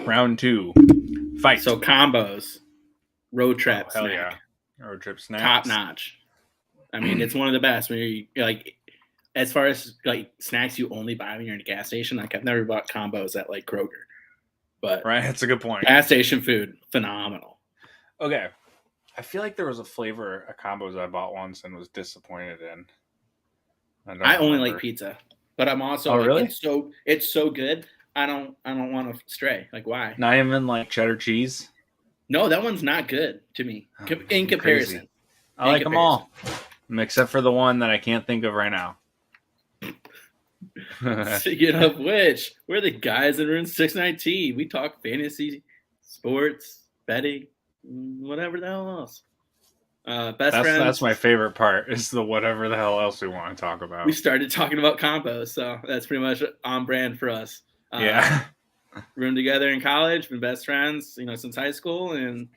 Round 2. Fight. So combos, road trip, hell snack, yeah, road trip snack, top notch. I mean, it's one of the best. When you like, as far as like snacks you only buy when you're in a gas station. Like I've never bought combos at like Kroger, but Right, that's a good point. Gas station food, phenomenal. Okay, I feel like there was a flavor of combos I bought once and was disappointed in. I only like pizza, but I'm also really? It's so good. I don't want to stray. Like why? Not even like cheddar cheese. No, that one's not good to me in comparison. Crazy. I like them all, except for the one that I can't think of right now. Speaking of which, we're the guys in room 619. We talk fantasy, sports, betting, whatever the hell else. Best friends. That's my favorite part. Is the whatever the hell else we want to talk about. We started talking about combos, so that's pretty much on brand for us. Yeah. Room together in college, been best friends, since high school, and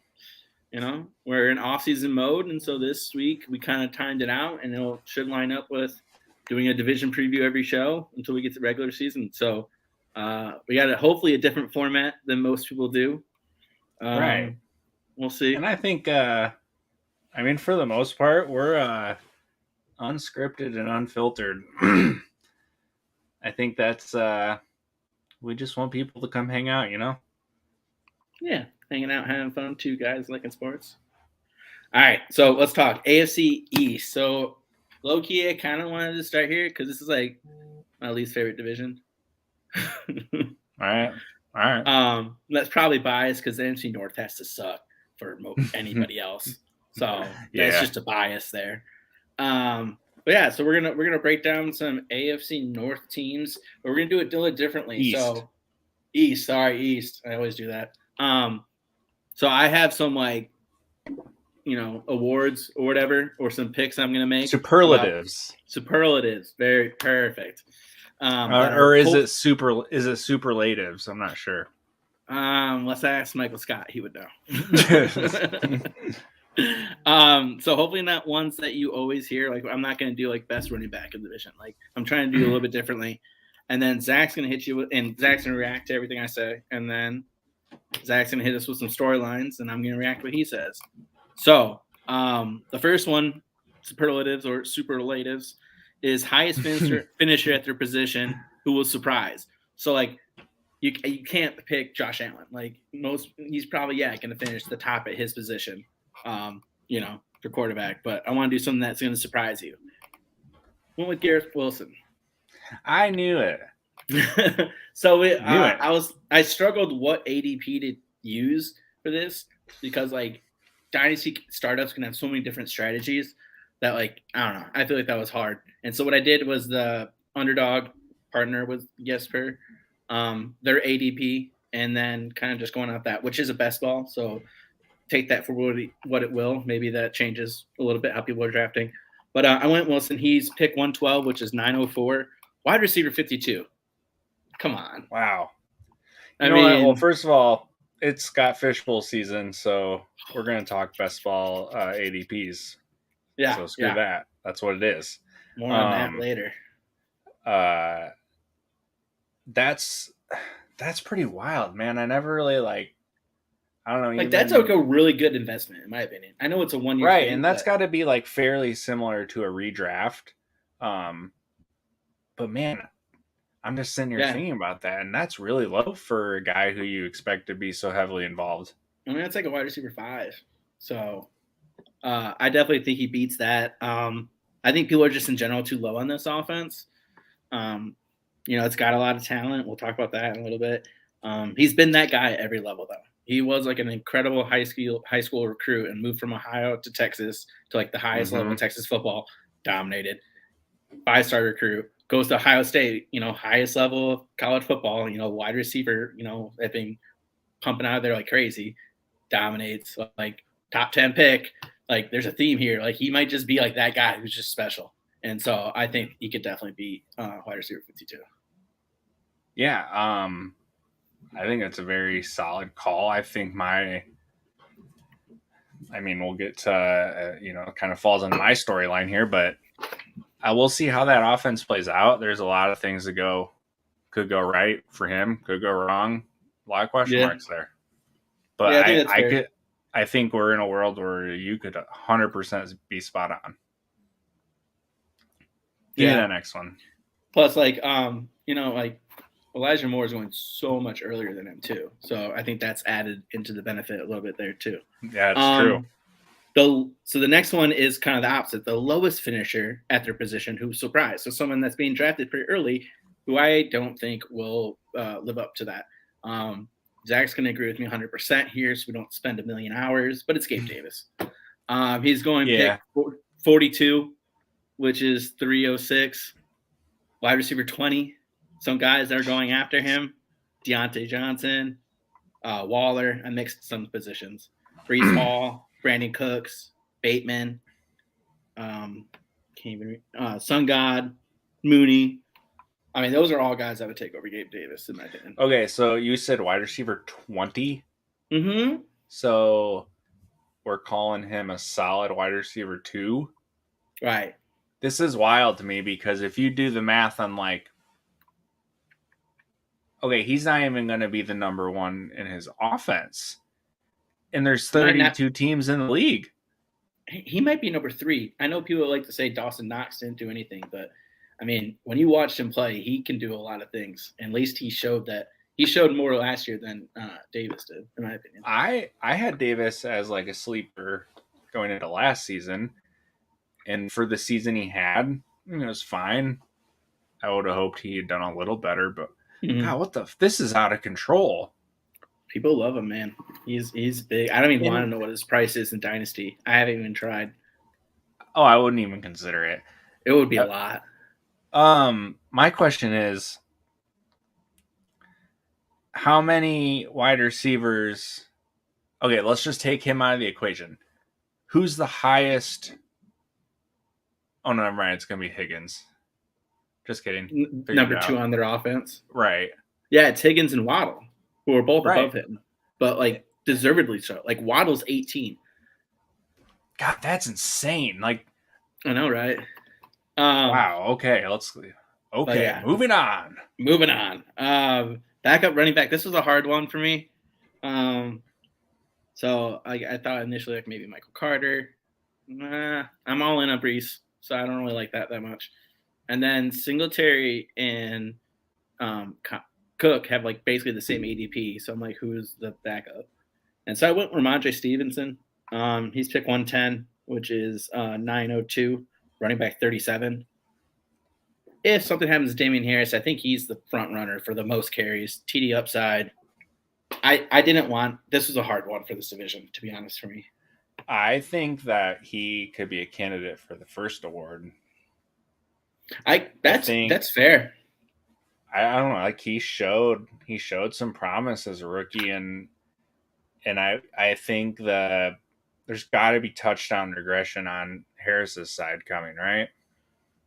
we're in off-season mode, and so this week we kind of timed it out, and it should line up with doing a division preview every show until we get to regular season. So we got hopefully a different format than most people do. Right. We'll see. And I think, for the most part, we're unscripted and unfiltered. I think that's we just want people to come hang out, Yeah, hanging out, having fun. Two guys liking sports. All right, so let's talk AFC East. So low-key, I kind of wanted to start here because this is like my least favorite division. All right. That's probably biased because the NFC North has to suck for anybody else. So that's just a bias there. But yeah, so we're gonna break down some AFC North teams, but we're gonna do it a little differently. East. So East. I always do that. So I have some awards or whatever, or some picks I'm gonna make. Superlatives. Very perfect. Or is it superlatives? I'm not sure. Let's ask Michael Scott. He would know. So hopefully not ones that you always hear. Like I'm not going to do like best running back in the division. Like I'm trying to do a little bit differently. And then Zach's going to hit you with, and Zach's going to react to everything I say. And then Zach's going to hit us with some storylines, and I'm going to react to what he says. So the first one, superlatives, is highest finisher at their position who will surprise. So like you can't pick Josh Allen. Like he's probably going to finish the top at his position. For quarterback, but I want to do something that's going to surprise you. Went with Garrett Wilson. I knew it. So I struggled what ADP to use for this because like dynasty startups can have so many different strategies that like I don't know. I feel like that was hard, and so what I did was the underdog partner with Jesper, their ADP, and then kind of just going off that, which is a best ball. So take that for what it will. Maybe that changes a little bit how people are drafting. But I went Wilson. He's pick 112, which is 904. Wide receiver 52. Come on. Wow. I mean, well, first of all, it's Scott Fishbowl season, so we're going to talk best ball ADPs. Yeah. So screw that. That's what it is. More on that later. That's pretty wild, man. I never really I don't know. Like that's like a really good investment, in my opinion. I know it's a 1 year right, and that's got to be like fairly similar to a redraft. But man, I'm just sitting here thinking about that, and that's really low for a guy who you expect to be so heavily involved. I mean, that's like a wide receiver 5. So I definitely think he beats that. I think people are just in general too low on this offense. It's got a lot of talent. We'll talk about that in a little bit. He's been that guy at every level, though. He was like an incredible high school recruit and moved from Ohio to Texas to like the highest level of Texas football, dominated. 5-star recruit, goes to Ohio State, highest level of college football, wide receiver, they've been pumping out of there like crazy, dominates, like top 10 pick. Like there's a theme here. Like he might just be like that guy who's just special. And so I think he could definitely be wide receiver 52. Yeah. I think that's a very solid call. I think we'll get to, kind of falls on my storyline here, but I will see how that offense plays out. There's a lot of things that could go right for him, could go wrong. lot of question Yeah. marks there. But Yeah, I think that's fair. I think we're in a world where you could 100% be spot on. Give me Yeah. that next one. Plus, like, like Elijah Moore is going so much earlier than him too. So I think that's added into the benefit a little bit there too. Yeah, it's true. So the next one is kind of the opposite. The lowest finisher at their position who's surprised. So someone that's being drafted pretty early, who I don't think will live up to that. Zach's going to agree with me 100% here, so we don't spend a million hours, but it's Gabe Davis. He's going pick 42, which is 306. Wide receiver 20. Some guys that are going after him: Deontay Johnson, Waller. I mixed some positions. Brees Hall, Brandon Cooks, Bateman, Sun God, Mooney. I mean, those are all guys that would take over Gabe Davis, in my opinion. Okay, so you said wide receiver 20. Mm-hmm. So we're calling him a solid wide receiver 2. Right. This is wild to me because if you do the math on okay, he's not even going to be the number one in his offense. And there's 32 teams in the league. He might be number 3. I know people like to say Dawson Knox didn't do anything, but I mean, when you watched him play, he can do a lot of things. And at least he showed more last year than Davis did, in my opinion. I had Davis as like a sleeper going into last season. And for the season he had, it was fine. I would have hoped he had done a little better, but God, this is out of control. People love him, man. He's big. I don't even want to know what his price is in Dynasty. I haven't even tried. Oh, I wouldn't even consider it. It would be a lot. My question is, how many wide receivers? Okay, let's just take him out of the equation. Who's the highest? Oh no, I'm right. It's gonna be Higgins. Just kidding. Number 2 on their offense. Right. Yeah, it's Higgins and Waddle, who are both above him, but like deservedly so. Like Waddle's 18. God, that's insane. Like, I know, right? Wow. Okay, moving on. Moving on. Backup running back. This was a hard one for me. So I thought initially like maybe Michael Carter. I'm all in on Brees, so I don't really like that much. And then Singletary and Cook have like basically the same ADP. So I'm like, who's the backup? And so I went with Ramondre Stevenson. He's pick 110, which is 902, running back 37. If something happens to Damian Harris, I think he's the front runner for the most carries. TD upside. I didn't want – this was a hard one for this division, to be honest, for me. I think that he could be a candidate for the first award. That's fair. I don't know. Like he showed some promise as a rookie, and I think that there's got to be touchdown regression on Harris's side coming, right?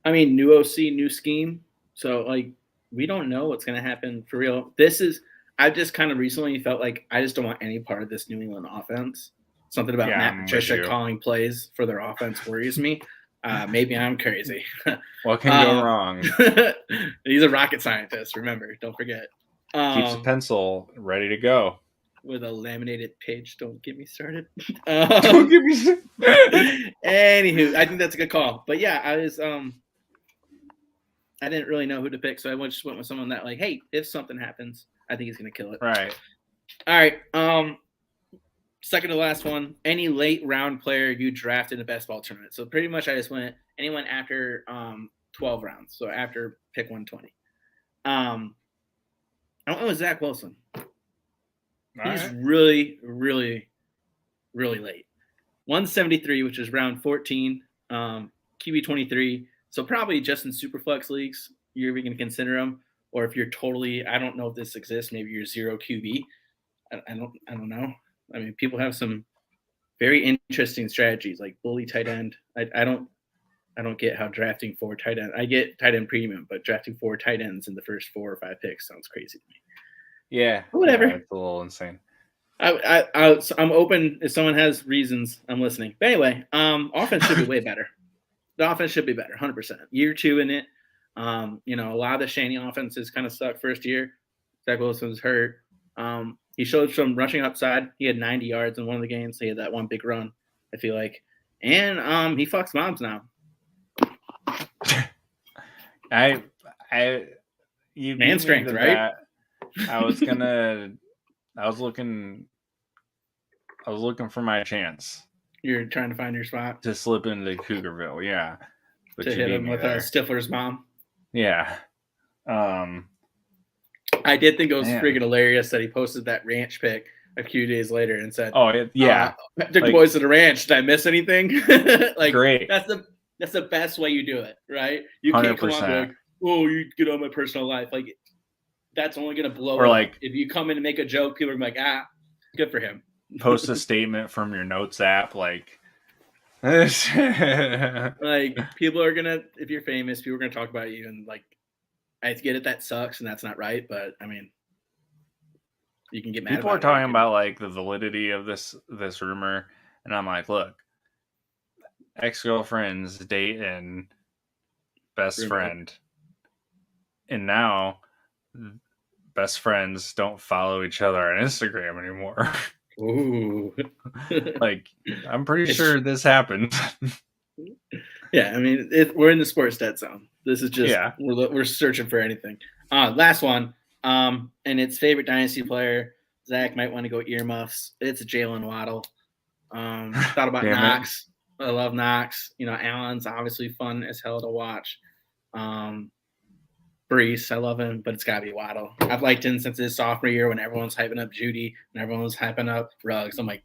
I mean, new OC, new scheme. So like we don't know what's going to happen for real. I've just kind of recently felt like I just don't want any part of this New England offense. Something about Matt Patricia calling plays for their offense worries me. Maybe I'm crazy. What can go wrong? He's a rocket scientist, remember. Don't forget. Keeps a pencil ready to go. With a laminated page. Don't get me started. Don't get me started. Anywho, I think that's a good call. But yeah, I didn't really know who to pick, so I just went with someone that like, hey, if something happens, I think he's going to kill it. Right. All right. Second to last one, any late round player you drafted in a best ball tournament. So pretty much I just went anyone after 12 rounds. So after pick 120. I went with Zach Wilson. He's really, really, really late. 173, which is round 14, QB 23. So probably just in Superflex leagues, you're going to consider him. Or if you're totally, I don't know if this exists, maybe you're 0 QB. I don't know. I mean, people have some very interesting strategies like bully tight end. I don't get how drafting 4 tight end. I get tight end premium, but drafting 4 tight ends in the first 4 or 5 picks sounds crazy to me. Yeah, whatever. Yeah, it's a little insane. I'm open if someone has reasons. I'm listening. But anyway, offense should be way better. The offense should be better, 100%. Year 2 in it. A lot of the Shanny offenses kind of suck first year. Zach Wilson's hurt. He showed some rushing upside. He had 90 yards in one of the games. He had that one big run, I feel like. And he fucks moms now. You Man beat me strength, to right? that. I was looking for my chance You're trying to find your spot to slip into Cougarville, yeah. But to you hit beat him me with there. Stifler's mom. Yeah. I did think it was Man. freaking hilarious that he posted that ranch pic a few days later and said, Oh yeah. Took the Like, boys to the ranch. Did I miss anything?" Like great. that's the best way you do it, right? You can't come on and be 100%. like, "Oh, you get on my personal life." Like that's only gonna blow Or it like up. If you come in and make a joke, people are gonna be like, "Ah, good for him." post a statement from your notes app, like Like people are gonna, if you're famous, people are gonna talk about you, and like I get it, that sucks and that's not right, but I mean, you can get mad people are about it. talking about like the validity of this rumor, and I'm like, look, ex-girlfriend's dating best Rumor. friend, and now best friends don't follow each other on Instagram anymore. Ooh. Like, I'm pretty sure this happened. Yeah, I mean, we're in the sports dead zone. This is just Yeah. we're searching for anything. Last one, and its favorite dynasty player. Zach might want to go earmuffs. It's Jalen Waddle. Thought about Damn it. Knox. I love Knox. You know, Allen's obviously fun as hell to watch. Brees, I love him, but it's got to be Waddle. I've liked him since his sophomore year when everyone's hyping up Judy and everyone's hyping up Ruggs. I'm like,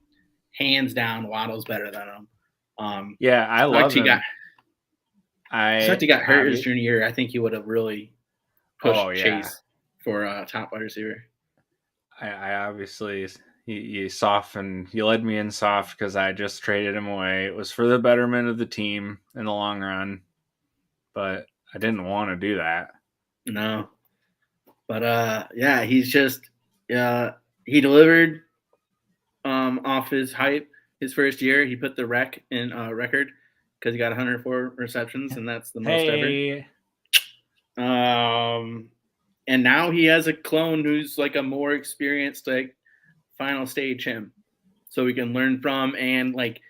hands down, Waddle's better than him. Yeah, I love him. Except he got hurt his junior year. I think he would have really pushed Chase for a top wide receiver. I obviously you softened. You led me in soft because I just traded him away. It was for the betterment of the team in the long run, but I didn't want to do that. No, but yeah, he's just he delivered off his hype his first year. He put the record because he got 104 receptions, and that's the most ever. And now he has a clone who's like a more experienced, like final stage him, so we can learn from and like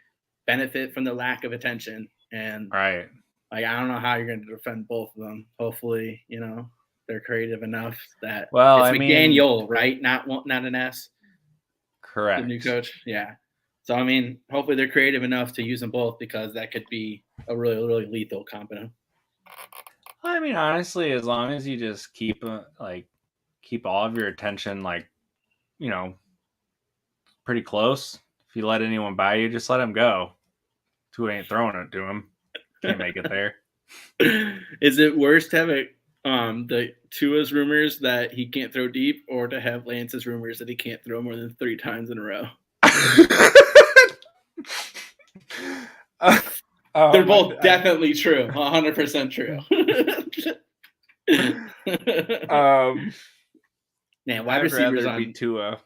benefit from the lack of attention. And right, like I don't know how you're going to defend both of them. Hopefully, you know they're creative enough that it's McDaniel, right? Not an S. Correct. The new coach, yeah. So I mean, hopefully they're creative enough to use them both because that could be a really, really lethal combo. I mean, honestly, as long as you just keep all of your attention, like, you know, pretty close. If you let anyone by you, just let them go. Tua ain't throwing it to him. Can't make it there. Is it worse to have the Tua's rumors that he can't throw deep, or to have Lance's rumors that he can't throw more than 3 times in a row? They're both definitely true. 100% true. Man, wide receivers on Tua.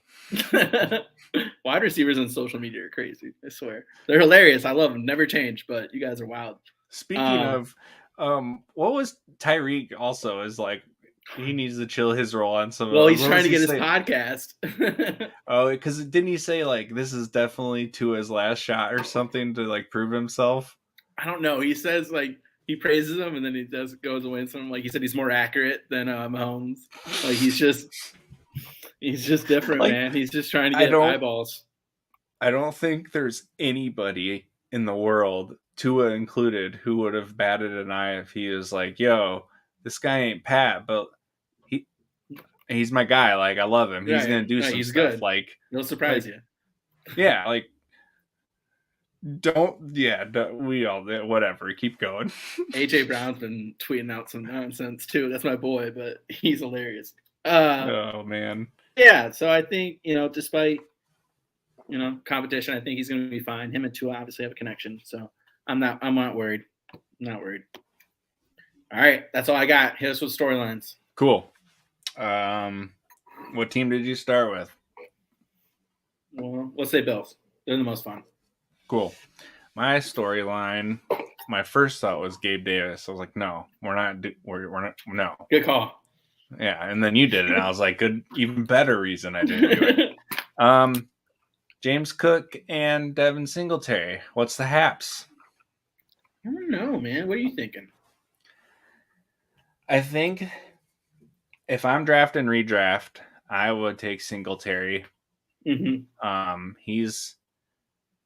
Wide receivers on social media are crazy. I swear, they're hilarious. I love them. Never change. But you guys are wild. Speaking of, what was Tyreek also is like? He needs to chill his role on some. Well, he's trying to get his podcast. Oh, because didn't he say like this is definitely Tua's last shot or something to like prove himself? I don't know. He says like he praises him and then he goes away and something like he said he's more accurate than Mahomes. Like he's just different, like, man. He's just trying to get eyeballs. I don't think there's anybody in the world, Tua included, who would have batted an eye if he was like, "Yo, this guy ain't Pat, but he's my guy. Like I love him. He's gonna do some stuff. Good. Like he'll surprise you." Yeah, like we all whatever. Keep going. AJ Brown's been tweeting out some nonsense too. That's my boy, but he's hilarious. Oh man. Yeah, so I think despite competition, I think he's going to be fine. Him and Tua obviously have a connection, so I'm not worried. I'm not worried. All right, that's all I got. Hit us with storylines. Cool. What team did you start with? Well, let's say Bills. They're the most fun. Cool. My storyline, my first thought was Gabe Davis. I was like, no, we're not. We're not. No. Good call. Yeah, and then you did it. And I was like, good, even better reason I didn't do it. James Cook and Devin Singletary. What's the haps? I don't know, man. What are you thinking? I think if I'm draft and redraft, I would take Singletary. Mm-hmm. He's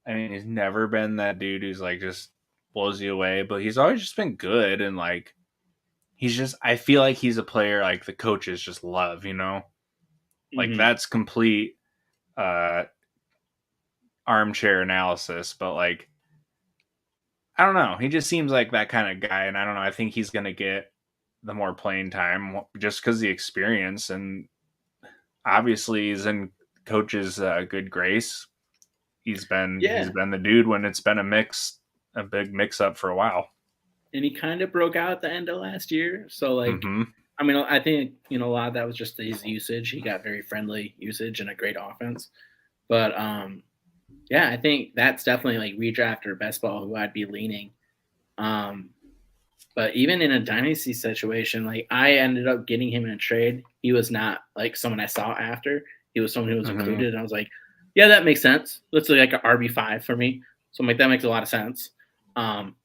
never been that dude who's like just blows you away, but he's always just been good and like I feel like he's a player like the coaches just love, you know? Like Mm-hmm. that's complete uh armchair analysis, but like I don't know. He just seems like that kind of guy, and I don't know. I think he's gonna get the more playing time just because the experience, and obviously he's in coach's good grace. He's Yeah, been the dude when it's been a big mix up for a while. and he kind of broke out at the end of last year. So like, Mm-hmm. I mean, I think a lot of that was just his usage. He got very friendly usage and a great offense. But yeah, I think that's definitely like redraft or best ball who I'd be leaning. Um, but even in a dynasty situation, like I ended up getting him in a trade. He was not like someone I saw after. He was someone who was Mm-hmm. included, and I was like, yeah, that makes sense. Looks like an RB5 for me. So I'm like, that makes a lot of sense. Um,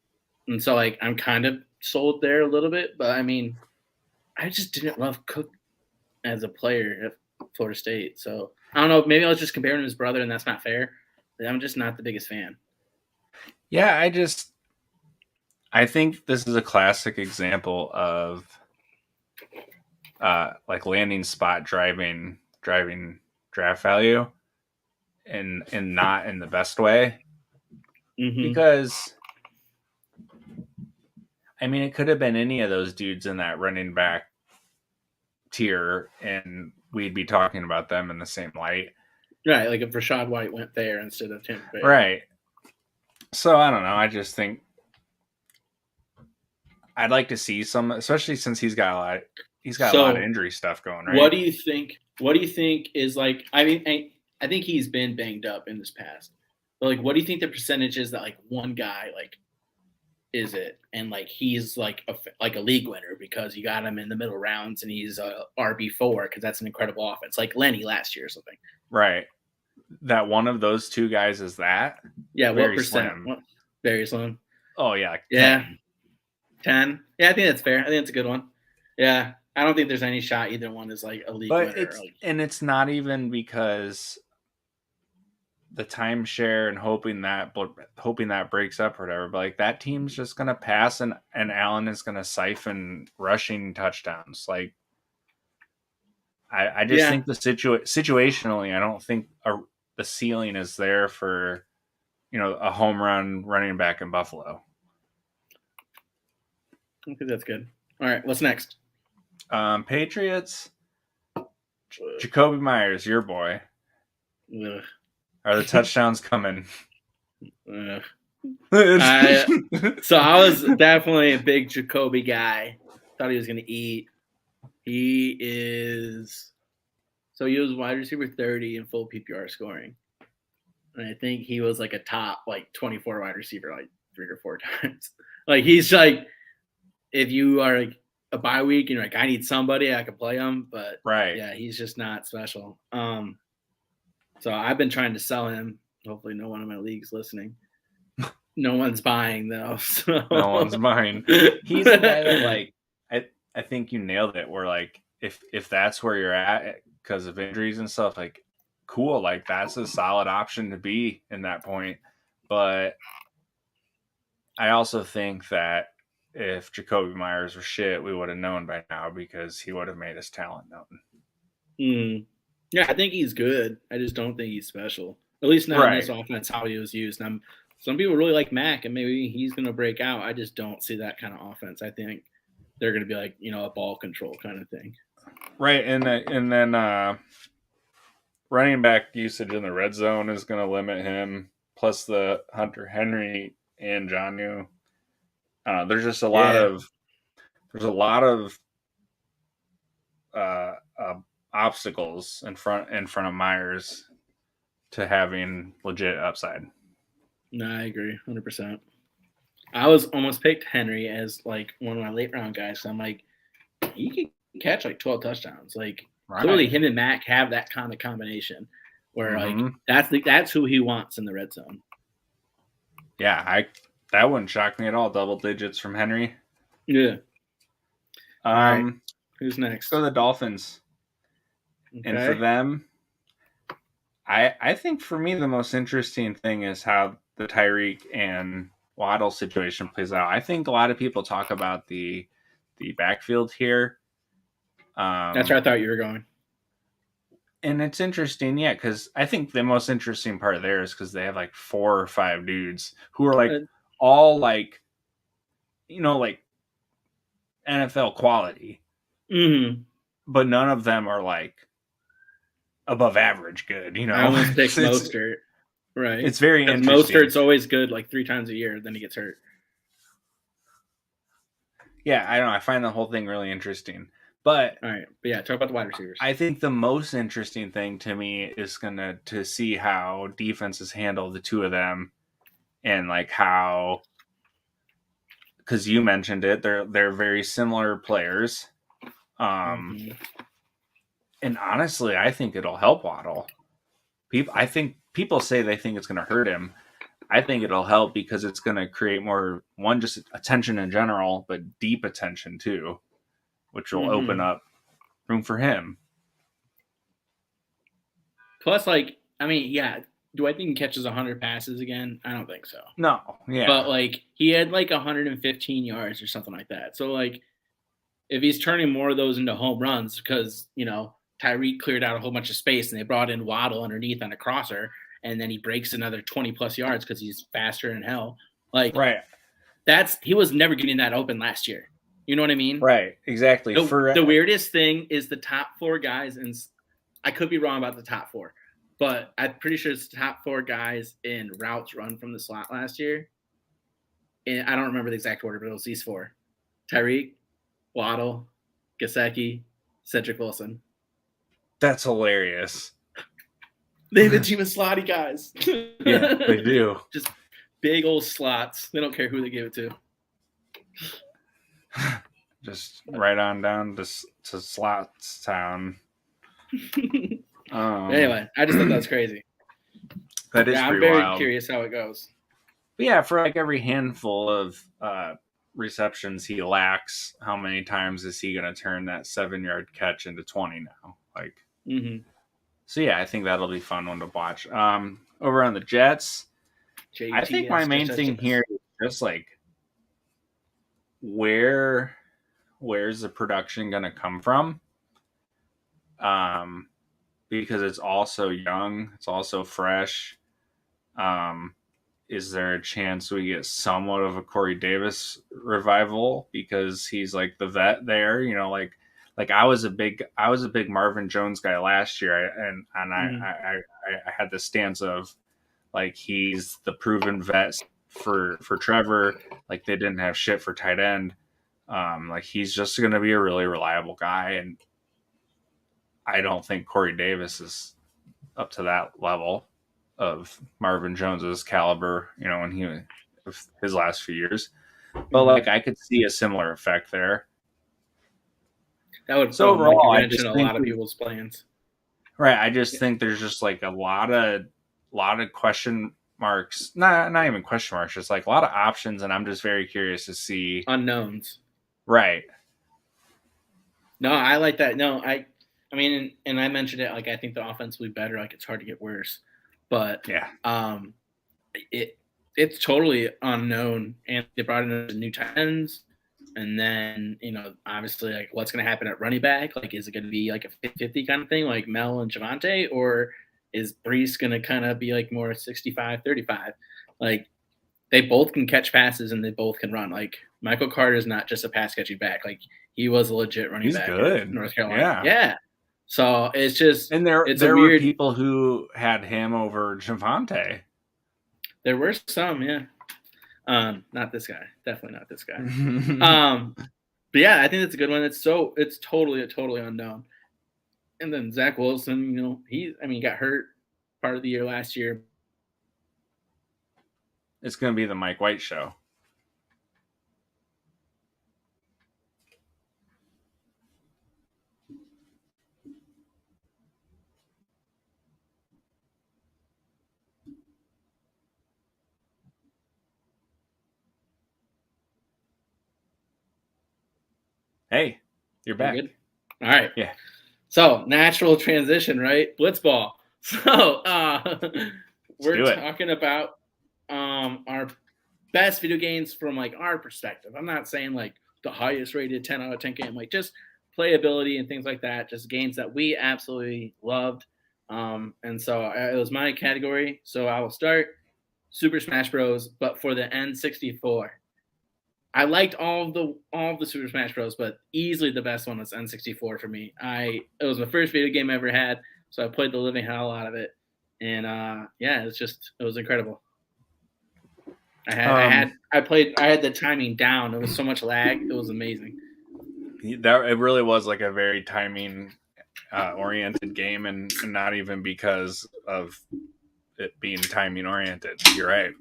and so like I'm kind of sold there a little bit, but I mean, I just didn't love Cook as a player at Florida State. So I don't know. Maybe I was just comparing him to his brother, and that's not fair. But I'm just not the biggest fan. Yeah, I think this is a classic example of like landing spot driving draft value and not in the best way Mm-hmm. because it could have been any of those dudes in that running back tier and we'd be talking about them in the same light. Right, like if Rashad White went there instead of Tampa Bay. Right. So I don't know. I just think I'd like to see some, especially since he's got a lot of So injury stuff going, what right? do you think? What do you think is like? I mean, I think he's been banged up in this past. But like, what do you think the percentage is that like one guy like is it, and like he's like a league winner because you got him in the middle rounds and he's a RB4 because that's an incredible offense, like Lenny last year or something. Right. That one of those two guys is that Yeah, what very percent? slim. What, very slim. Oh yeah, like Yeah, 10. 10. Yeah, I think that's fair. I think that's a good one. Yeah, I don't think there's any shot either one is like a league But winner. Like, it's not even because the timeshare and hoping that breaks up or whatever. But like that team's just gonna pass and Allen is gonna siphon rushing touchdowns. Like I just yeah, think situationally, I don't think the ceiling is there for a home run running back in Buffalo. I think that's good. All right, what's next? Patriots, Jacoby Myers, your boy. Ugh, Are the touchdowns coming? ugh. So I was definitely a big Jacoby guy. Thought he was going to eat. He is. So he was wide receiver 30 in full PPR scoring. And I think he was like a top like 24 wide receiver like 3 or 4 times. Like he's like, if you are like a bye week and you're like, I need somebody, I can play him. But Right. yeah, he's just not special. So I've been trying to sell him. Hopefully, no one in my league's listening. No one's buying though. So. No one's mine. He's the guy that like I think you nailed it. Where like if that's where you're at because of injuries and stuff, like cool, like that's a solid option to be in that point. But I also think that if Jacoby Myers was shit, we would have known by now because he would have made his talent known. Yeah, I think he's good. I just don't think he's special. At least not in this Right. offense how he was used. Some people really like Mac, and maybe he's going to break out. I just don't see that kind of offense. I think they're going to be like a ball control kind of thing. Right, and then running back usage in the red zone is going to limit him. Plus the Hunter Henry and Jonnu. There's just a lot Yeah. of uh, obstacles in front of Myers to having legit upside. No, I agree, 100%. I was almost picked Henry as like one of my late round guys. So I'm like, he could catch like 12 touchdowns. Like clearly, Right. him and Mac have that kind of combination where like Mm-hmm. that's who he wants in the red zone. Yeah, that wouldn't shock me at all. Double digits from Henry. Yeah. All right. Um, Who's let's go next? to the Dolphins. And for Okay. them, I think for me the most interesting thing is how the Tyreek and Waddle situation plays out. I think a lot of people talk about the backfield here. That's Um, where I thought you were going. and it's interesting, yeah, because I think the most interesting part there is because they have like 4 or 5 dudes who are like all like like NFL quality, Mm-hmm. but none of them are like above average good. I almost it's picked it's, Mostert, right? it's very Because interesting. Mostert's always good like 3 times a year, then he gets hurt. Yeah, I don't know. I find the whole thing really interesting, but All right, but yeah, talk about the wide receivers. I think the most interesting thing to me is gonna to see how defenses handle the two of them and like how because you mentioned it, they're very similar players. Um, Mm-hmm. and honestly, I think it'll help Waddle. I think people say they think it's going to hurt him. I think it'll help because it's going to create more one just attention in general, but deep attention too, which will open Mm-hmm. up room for him. Plus, like, I mean, yeah, do I think he catches 100 passes again? I don't think so. No, But yeah, like, he had like 115 yards or something like that. So like, if he's turning more of those into home runs because Tyreek cleared out a whole bunch of space and they brought in Waddle underneath on a crosser, and then he breaks another 20 plus yards because he's faster than hell. Like right, he was never getting that open last year. You know what I mean? right, exactly. The weirdest thing is the top 4 guys, and I could be wrong about the top 4, but I'm pretty sure it's the top 4 guys in routes run from the slot last year. And I don't remember the exact order, but it was these 4: Tyreek, Waddle, Gasecki, Cedric Wilson. That's hilarious. They have a team of slotty guys. Yeah, they do. Just big old slots. They don't care who they give it to. Just right on down to Slots Town. Anyway, I just thought that was crazy. That is Yeah, I'm pretty very wild. curious how it goes. But yeah, for like every handful of receptions he lacks, how many times is he going to turn that 7 yard catch into 20 now? Like, Mm-hmm. so yeah, I think that'll be fun one to watch. Over on the Jets, I think my JTS, main just thing here is just like where where's the production going to come from? Um, because it's also young, it's also fresh. Um, is there a chance we get somewhat of a Corey Davis revival because he's like the vet there? Like I was a big Marvin Jones guy last year, and mm-hmm. I had the stance of like he's the proven vet for Trevor. Like they didn't have shit for tight end. Like he's just going to be a really reliable guy, and I don't think Corey Davis is up to that level of Marvin Jones's caliber, when he his last few years. But Mm-hmm. like I could see a similar effect there. That would So throw a monkey overall, I wrench in just a think lot of people's plans. right. I just think there's just like a lot of question marks. Not even question marks. Just like a lot of options, and I'm just very curious to see. Unknowns. Right. No, I like that. No, I mean, and I mentioned it. Like, I think the offense will be better. Like, it's hard to get worse, but Yeah. it it's totally unknown. And they brought in new tight ends, and then obviously, like, what's going to happen at running back? Like, is it going to be like a 50-50 kind of thing, like Mel and Javante, or is Brees going to kind of be like more 65-35? Like, they both can catch passes and they both can run. Like, Michael Carter is not just a pass catching back. Like, he was a legit running He's back at good. North Carolina. Yeah. Yeah. So it's just And there it's a there were weird. people who had him over Javante. There were some, yeah. Not this guy. Definitely not this guy. But yeah, I think that's a good one. It's totally unknown. And then Zach Wilson, he got hurt part of the year last year. It's going to be the Mike White show. Hey, you're We're back. good. All right. Yeah. So natural transition, right? Blitzball. So Let's we're do it. talking about our best video games from like our perspective. I'm not saying like the highest rated 10 out of 10 game, like just playability and things like that. Just games that we absolutely loved. And so it was my category. So I will start Super Smash Bros. But for the N64. I liked all of the Super Smash Bros, but easily the best one was N64 for me. It was my first video game I ever had, so I played the living hell out of it, and yeah, it was incredible. Um, I had the timing down. It was so much lag. It was amazing. that it really was like a very timing oriented game, and not even because of it being timing oriented. You're right.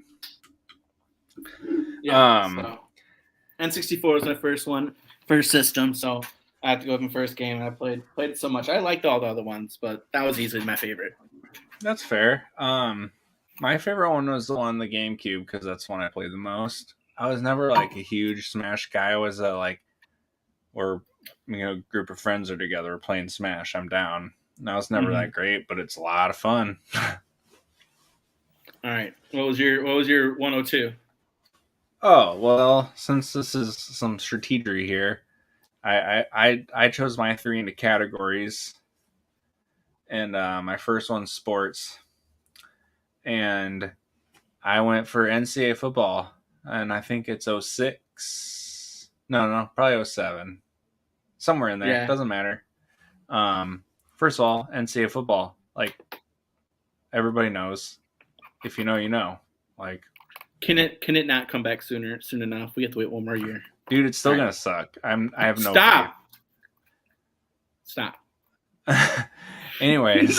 Yeah. Um, So N64 was my first system. So I have to go with my first game, and I played it so much. I liked all the other ones, but that was easily my favorite. that's fair. My favorite one was the one on the GameCube because that's one I played the most. I was never like a huge Smash guy. I was like, or group of friends are together playing Smash. I'm down. And I was never Mm-hmm. that great, but it's a lot of fun. All right. What was your 102? Oh well, since this is some strategery here, I chose my three into categories, and my first one's sports, and I went for NCAA football, and I think it's 06. No, probably 07. Somewhere in there. Yeah. Doesn't matter. Um, First of all, NCAA football, like everybody knows. If you know, you know. Like, Can it not come back soon enough? We have to wait one more year. dude, it's All still right. gonna suck. I have no faith. Stop. Stop. Anyways,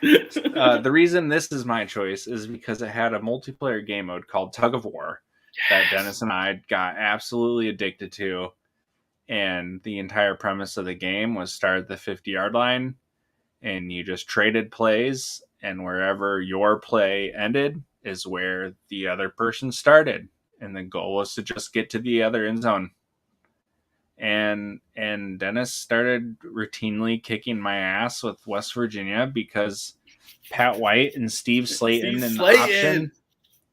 the reason this is my choice is because it had a multiplayer game mode called Tug of War that Dennis and I got absolutely addicted to. And the entire premise of the game was start at the 50-yard line, and you just traded plays, and wherever your play ended is where the other person started. And the goal was to just get to the other end zone. And Dennis started routinely kicking my ass with West Virginia because Pat White and Steve Steve Slayton in the Slayton. option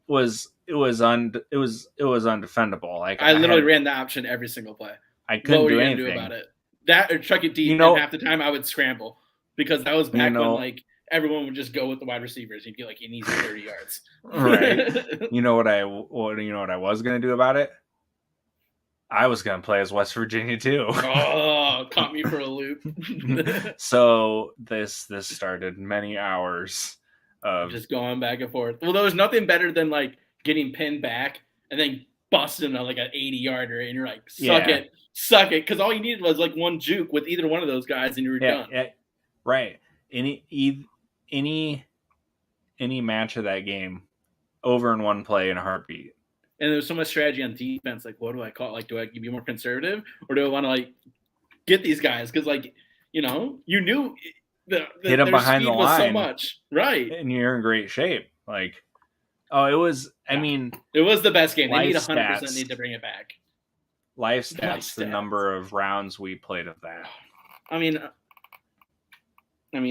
it was undefendable. Like I literally ran the option every single play. I What couldn't were you do gonna do about anything. it? That or chuck it You deep, and know, half the time I would scramble because that was you back when know, like everyone would just go with the wide receivers. You'd be like, he needs 30 yards. right? You know what I was gonna do about it? I was gonna play as West Virginia too. Oh, caught me for a loop. So this started many hours of Just going back and forth. Well, there was nothing better than like getting pinned back and then busting like an 80-yarder, and you're like, yeah, suck it, because all you needed was like one juke with either one of those guys, and you were done. yeah, right. Any any match of that game over in one play in a heartbeat. And there was so much strategy on defense. Like, what do I call? Like, do I be more conservative, or do I want to like get these guys? Because like, you knew Hit them their behind the speed was so line, much, right? and you're in great shape. Like, oh, it was. I Yeah, mean, it was the best game. They life 100% stats, need to bring it back. life Life stats. The stats. number of rounds we played of that. I mean,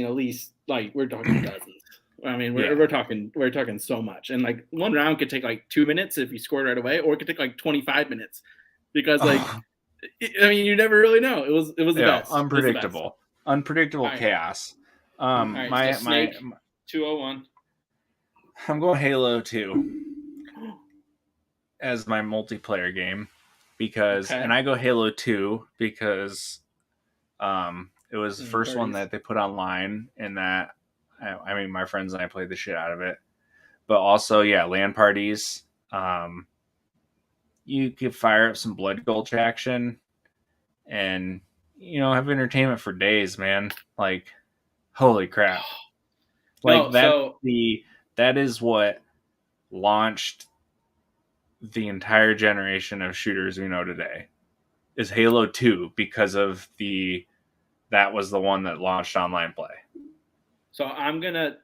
at least like we're talking dozens. I mean, we're, Yeah. we're talking so much, and like one round could take like 2 minutes if you scored right away, or it could take like 25 minutes because like I mean you never really know. It was the best. It was the best. Unpredictable All right, chaos. all right. So Snake 201. I'm going Halo 2 as my multiplayer game and Okay. I go Halo 2 because it was the first one Parties. that they put online, and that I mean my friends and I played the shit out of it. But also, yeah, LAN parties. You could fire up some Blood Gulch action, and have entertainment for days, man. Like, holy crap! Like No, so that is what launched the entire generation of shooters we know today. Is Halo 2 because of that was the one that launched online play. I'm gonna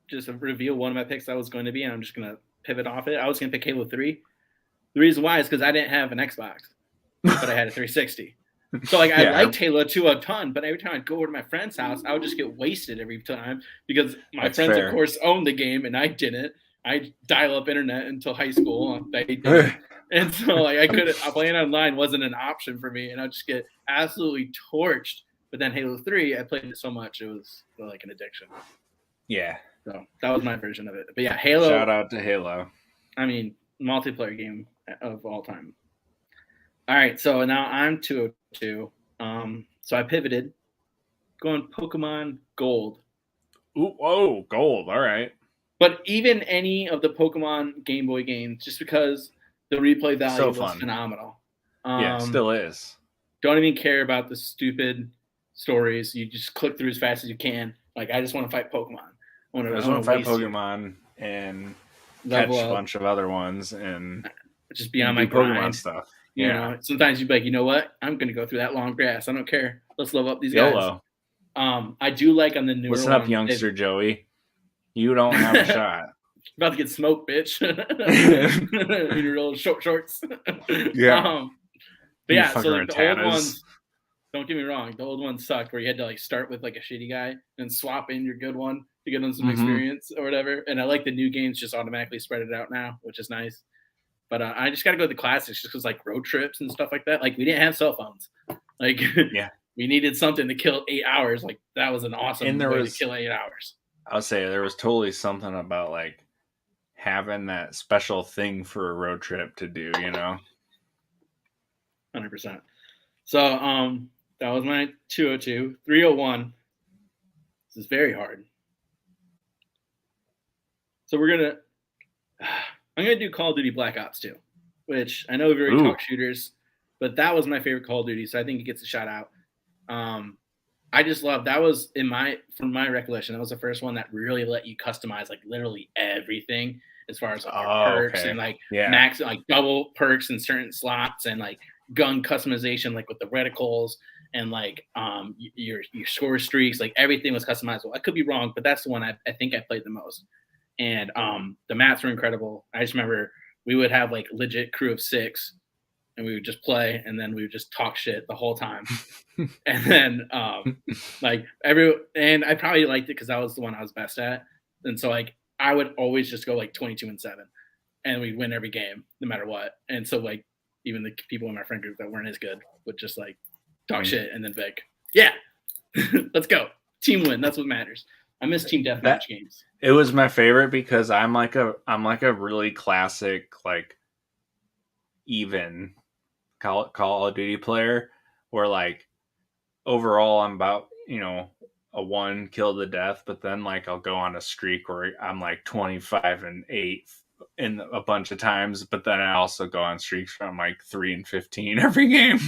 just reveal one of my picks I was going to be, and I'm just gonna pivot off it. I was gonna pick Halo 3. The reason why is because I didn't have an Xbox. but I had a 360. So like I Yeah, liked Halo 2 a ton, but every time I'd go over to my friend's house, I would just get wasted every time because my that's friends, of fair. course, owned the game and I didn't. I dial up internet until high school. They didn't. And so like I couldn't playing online wasn't an option for me, and I'd just get absolutely torched. But then Halo 3, I played it so much it was like an addiction. Yeah. So that was my version of it. But yeah, Shout Halo, out to Halo. I mean, multiplayer game of all time. All right, so now I'm 202. So I pivoted, going Pokemon Gold. Ooh, whoa, gold. All right. But even any of the Pokemon Game Boy games, just because the replay So value was fun. phenomenal. Yeah, still is. Don't even care about the stupid stories. You just click through as fast as you can. Like I just want to fight Pokemon. I I just want want to to fight waste you. Pokemon and Level catch a up. bunch of other ones and Just be on my do Pokemon grind. stuff. You Yeah. know, sometimes you'd be like, you know what? I'm gonna go through that long grass. I don't care. Let's level up these guys. YOLO. I do like on the newer Listen up, ones. youngster Joey. You don't have a shot. About to get smoked, bitch. In your little shorts. Yeah. But You yeah, so fucking like the old Rattatas. ones, don't get me wrong, the old ones sucked where you had to like start with like a shitty guy and swap in your good one to get on some Mm-hmm. experience or whatever. And I like the new games just automatically spread it out now, which is nice. But I just got to go with the classics just because like road trips and stuff like that. Like we didn't have cell phones. Like Yeah. we needed something to kill 8 hours. Like that was an And awesome there way to was, kill 8 hours. I would say, there was totally something about like having that special thing for a road trip to do, you know? 100%. So that was my 202. 301. This is very hard. So I'm gonna do Call of Duty Black Ops 2, which I know we've already Ooh. talked shooters, but that was my favorite Call of Duty, so I think it gets a shout out. I just love that was from my recollection, that was the first one that really let you customize like literally everything as far as like your Oh, perks okay. and like Yeah. max like double perks in certain slots and like gun customization like with the reticles and like your score streaks, like everything was customizable. I could be wrong, but that's the one I think I played the most. And the maps were incredible. I just remember we would have like legit crew of 6 and we would just play and then we would just talk shit the whole time. And then and I probably liked it because that was the one I was best at. And so like I would always just go like 22-7 and we'd win every game no matter what. And so like even the people in my friend group that weren't as good would just like talk shit and then Vic, yeah, let's go. Team win. That's what matters. I miss team deathmatch games. It was my favorite because I'm like a really classic like even Call of Duty player where like overall I'm about, a 1 kill to death, but then like I'll go on a streak where I'm like 25-8 in a bunch of times, but then I also go on streaks where I'm like 3-15 every game.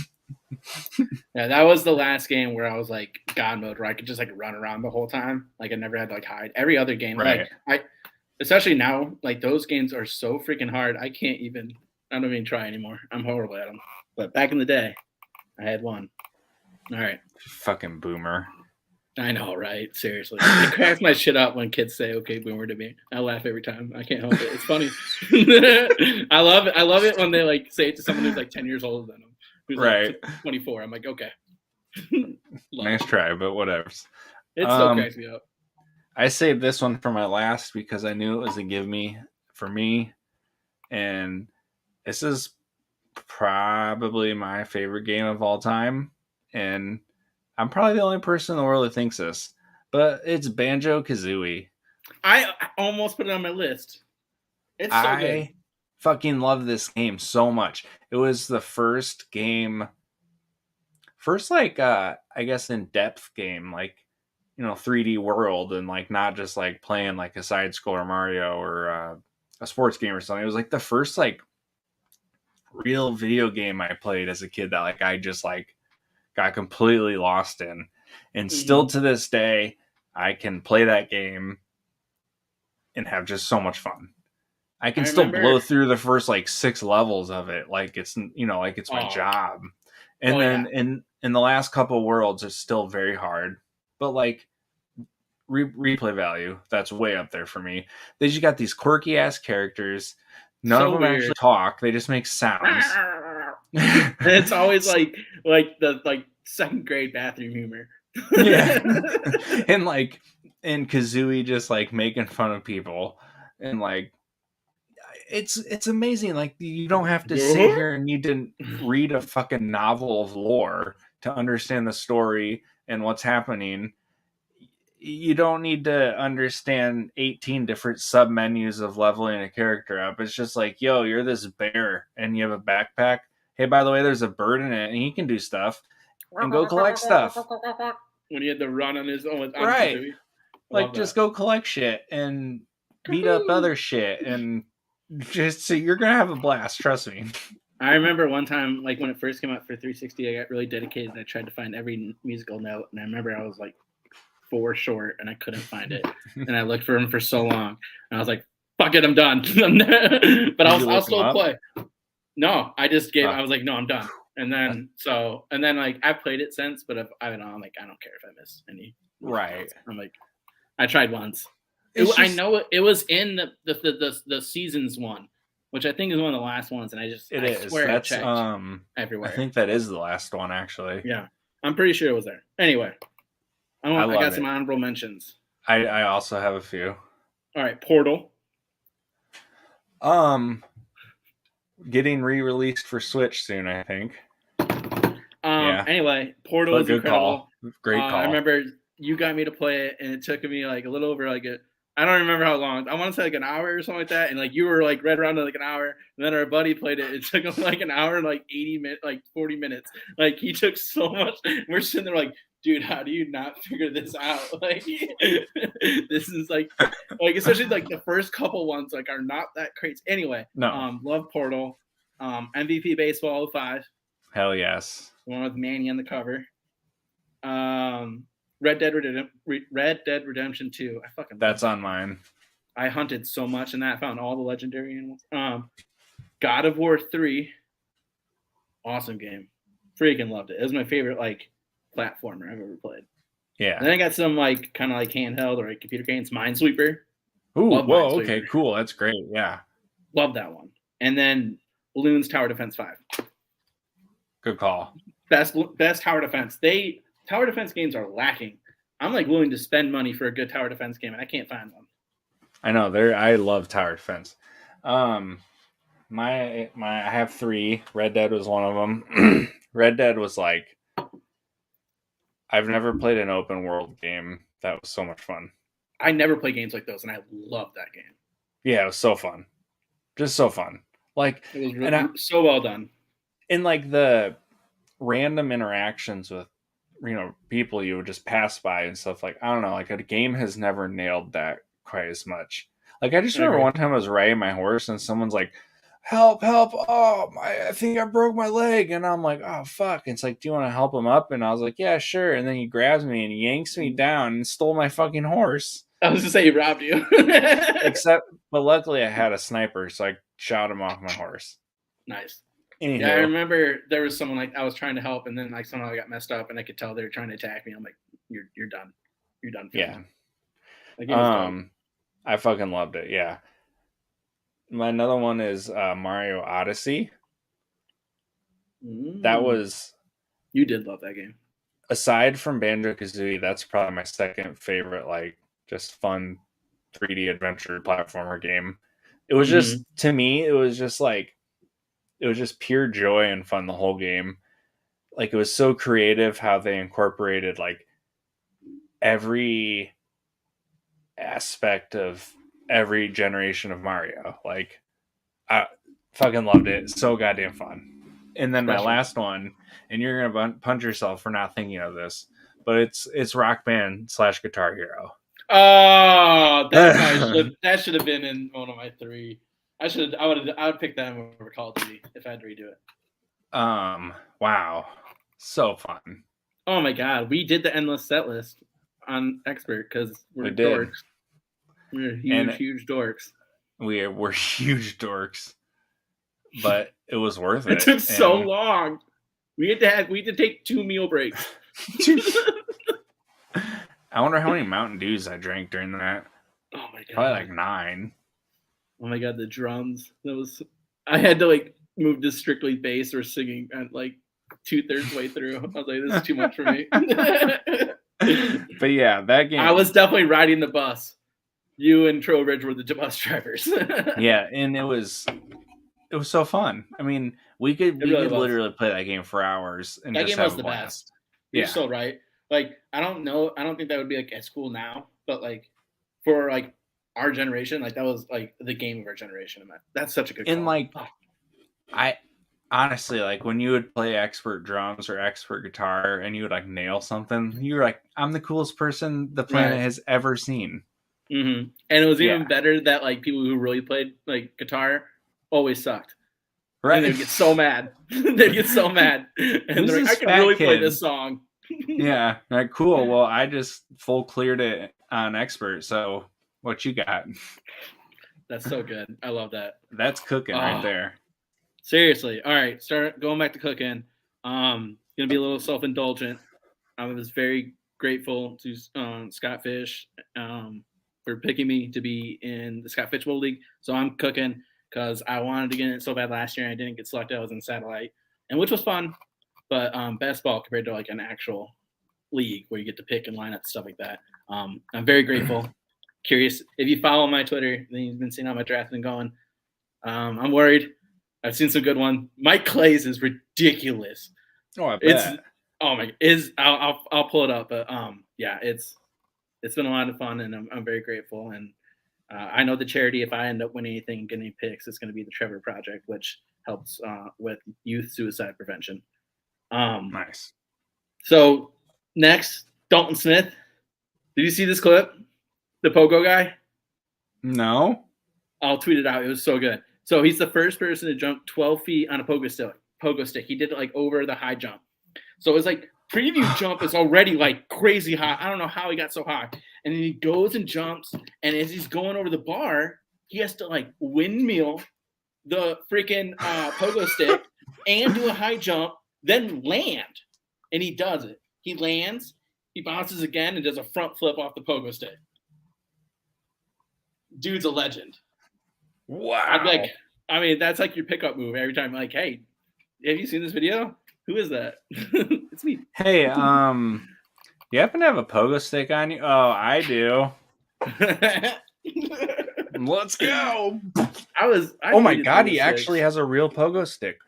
Yeah, that was the last game where I was like God mode, where I could just like run around the whole time. Like I never had to like hide. Every other game, Right. like especially now, like those games are so freaking hard. I don't even try anymore. I'm horrible at them. But back in the day, I had one. All right. Fucking boomer. I know, right? Seriously. It cracks my shit up when kids say, okay, boomer to me. I laugh every time. I can't help it. It's funny. I love it. I love it when they like say it to someone who's like 10 years older than them. Who's right. like 24. I'm like, okay. Nice try, but whatever. It still cracks me up. I saved this one for my last because I knew it was a give me for me. And this is probably my favorite game of all time. And I'm probably the only person in the world that thinks this, but it's Banjo-Kazooie. I almost put it on my list. It's so good. I fucking love this game so much. It was the first like I guess in-depth game, like 3D world, and like not just like playing like a side scroller Mario or a sports game or something. It was like the first like real video game I played as a kid that like I just like got completely lost in. And still to this day, I can play that game and have just so much fun. I can still blow through the first like 6 levels of it like it's like it's my job. And then in the last couple worlds it's still very hard. But like replay value, that's way up there for me. They just got these quirky ass characters. None of them actually talk. They just make sounds. And it's always like the second grade bathroom humor. Yeah. And like and Kazooie just like making fun of people and like it's amazing. Like you don't have to sit here and need to read a fucking novel of lore to understand the story and what's happening. You don't need to understand 18 different sub menus of leveling a character up. It's just like, yo, you're this bear and you have a backpack. Hey, by the way, there's a bird in it and he can do stuff and go collect stuff. When he had to run on his own on Right. Kazooie. Like just go collect shit and beat up other shit and just so you're gonna have a blast, trust me. I remember one time, like when it first came out for 360, I got really dedicated and I tried to find every musical note. And I remember I was like 4 short and I couldn't find it. And I looked for him for so long. And I was like, fuck it, I'm done. But I'll still play. No, I just gave. I was like, no, I'm done. And then like I've played it since, but I'm like, I don't care if I miss any. Right. I'm like, I tried once. I know it was in the seasons one, which I think is one of the last ones, and I swear that's I checked everywhere. I think that is the last one actually. Yeah, I'm pretty sure it was there. Anyway, I got some honorable mentions. I also have a few. All right, Portal. Getting re-released for Switch soon, I think. Yeah. Anyway, Portal is incredible. Great call. I remember you got me to play it, and it took me like a little over I don't remember how long. I want to say like an hour or something like that. And like you were like right around like an hour. And then our buddy played it. It took him like an hour and like 80 minutes, like 40 minutes. Like he took so much. We're sitting there like, dude, how do you not figure this out? Like this is like especially like the first couple ones like are not that crazy. Anyway, love Portal. MVP Baseball 05. Hell yes. The one with Manny on the cover. Red Dead Redemption 2. That's on mine. I hunted so much in that, found all the legendary animals. God of War 3. Awesome game. Freaking loved it. It was my favorite like platformer I've ever played. Yeah. And then I got some like kind of like handheld or like computer games. Minesweeper. Ooh, whoa, okay, cool. That's great. Yeah. Love that one. And then Bloons Tower Defense 5. Good call. Best tower defense. Tower defense games are lacking. I'm like willing to spend money for a good tower defense game, and I can't find one. I know. I love tower defense. I have 3. Red Dead was one of them. Red Dead was like, I've never played an open world game that was so much fun. I never play games like those, and I love that game. Yeah, it was so fun. Just so fun. Like it was really, so well done. And like the random interactions with people you would just pass by and stuff, like I don't know, like a game has never nailed that quite as much. Like I just remember one time I was riding my horse and someone's like, help, oh I think I broke my leg, and I'm like, oh fuck. And it's like, do you want to help him up? And I was like, yeah, sure. And then he grabs me and he yanks me down and stole my fucking horse. I was gonna say he robbed you. But luckily I had a sniper, so I shot him off my horse. Nice. Anywho. Yeah, I remember there was someone like I was trying to help, and then like somehow I got messed up, and I could tell they were trying to attack me. I'm like, you're done. You're done. Yeah. I fucking loved it. Yeah. My another one is Mario Odyssey. That was. You did love that game. Aside from Banjo-Kazooie, that's probably my second favorite, like just fun 3D adventure platformer game. It was just to me, it was just pure joy and fun the whole game. Like it was so creative how they incorporated like every aspect of every generation of Mario. Like I fucking loved it. So goddamn fun. And then my last one, and you're gonna punch yourself for not thinking of this, but it's Rock Band / Guitar Hero. Oh, that should have been in one of my 3. I would pick that over Call of Duty if I had to redo it. Wow, so fun. Oh my god, we did the endless set list on Expert because we're dorks. We're huge dorks. We're huge dorks, but it was worth it. It took so long. We had to take 2 meal breaks. I wonder how many Mountain Dews I drank during that. Oh my god, probably like 9. Oh my god, the drums. I had to like moved to strictly bass or singing at like 2/3 way through. I was like, this is too much for me. But yeah, that game. I was definitely riding the bus. You and Trowbridge were the bus drivers. Yeah, and it was so fun. I mean, we could really literally play that game for hours and that just game have was a the blast. best. You're Yeah. so right. Like, I don't think that would be like at school now, but like for like our generation, like that was like the game of our generation. That's such a good And call. like, I honestly, like when you would play expert drums or expert guitar and you would like nail something, you were like, I'm the coolest person the planet has ever seen. Mm-hmm. And it was even better that like people who really played like guitar always sucked. Right. And they'd get so mad. They'd get so mad. And they're like, I can really play this song. Yeah. Like, cool. Well, I just full cleared it on expert. So what you got? That's so good. I love that. That's cooking right there. Seriously. All right. Start going back to cooking. Gonna be a little self-indulgent. I was very grateful to Scott Fish for picking me to be in the Scott Fish Bowl League. So I'm cooking because I wanted to get in it so bad last year and I didn't get selected. I was in satellite, and which was fun, but best ball compared to like an actual league where you get to pick and line up stuff like that. I'm very grateful. Curious if you follow my Twitter, then you've been seeing how my draft been going. I'm worried. I've seen some good one. Mike Clay's is ridiculous. Oh, I bet. I'll pull it up, but yeah, it's been a lot of fun, and I'm very grateful. And I know the charity, if I end up winning anything and getting any picks, it's going to be the Trevor Project, which helps with youth suicide prevention. Nice. So next, Dalton Smith. Did you see this clip? The pogo guy? No. I'll tweet it out. It was so good. So he's the first person to jump 12 feet on a pogo stick. He did it like over the high jump. So it was like preview jump is already like crazy high. I don't know how he got so high. And then he goes and jumps. And as he's going over the bar, he has to like windmill the freaking pogo stick and do a high jump, then land. And he does it. He lands, he bounces again, and does a front flip off the pogo stick. Dude's a legend. Wow. I'd be like, I mean, that's like your pickup move every time. Like, hey, have you seen this video? Who is that? It's me. Hey, you happen to have a pogo stick on you? Oh, I do. Let's go. Oh my god, he actually has a real pogo stick.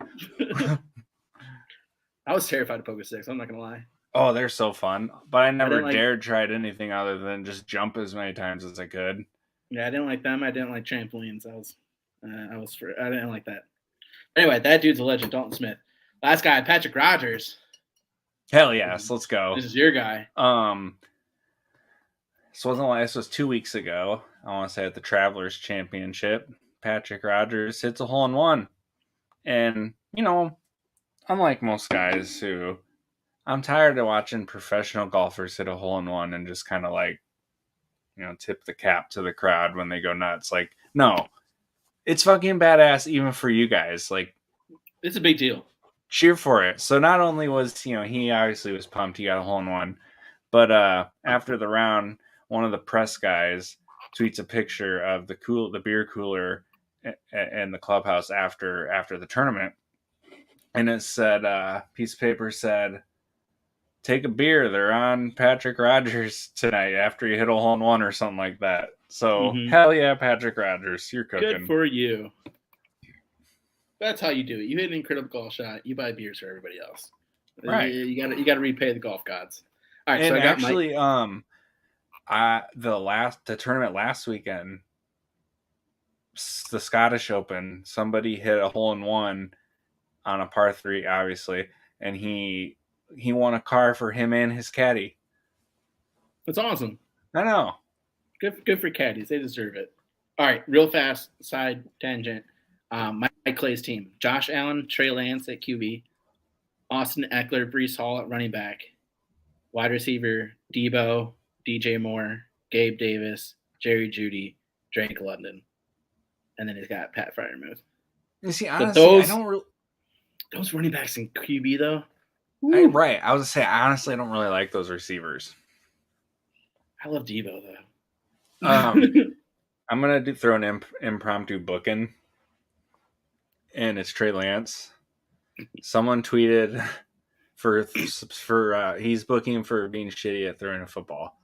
I was terrified of pogo sticks. I'm not gonna lie. Oh, they're so fun, but I never dared tried anything other than just jump as many times as I could. Yeah, I didn't like them. I didn't like trampolines. I didn't like that. Anyway, that dude's a legend, Dalton Smith. Last guy, Patrick Rogers. Hell yes, let's go. This is your guy. This was 2 weeks ago. I want to say at the Travelers Championship, Patrick Rogers hits a hole-in-one. And, you know, unlike most guys who, I'm tired of watching professional golfers hit a hole-in-one and just kind of like, you know, tip the cap to the crowd when they go nuts. Like, no, it's fucking badass even for you guys. Like, it's a big deal. Cheer for it. So not only was, you know, he obviously was pumped he got a hole-in-one, but after the round, one of the press guys tweets a picture of the beer cooler in the clubhouse after the tournament, and it said, piece of paper said, "Take a beer. They're on Patrick Rogers tonight after you hit a hole-in-one," or something like that. So hell yeah, Patrick Rogers, you're cooking. Good for you. That's how you do it. You hit an incredible golf shot. You buy beers for everybody else. Right. You got to repay the golf gods. All right. And so I got actually, the tournament last weekend, the Scottish Open, somebody hit a hole-in-one on a par 3, obviously, and he won a car for him and his caddy. That's awesome. I know. Good for caddies. They deserve it. All right, real fast side tangent. Mike Clay's team: Josh Allen, Trey Lance at QB, Austin Eckler, Breece Hall at running back, wide receiver Debo, DJ Moore, Gabe Davis, Jerry Jeudy, Drake London, and then he's got Pat Freiermuth. You see, honestly, those running backs in QB though. Right, I was gonna say honestly, I don't really like those receivers. I love Debo though. I'm gonna throw an impromptu booking. and it's Trey Lance. Someone tweeted for he's booking for being shitty at throwing a football.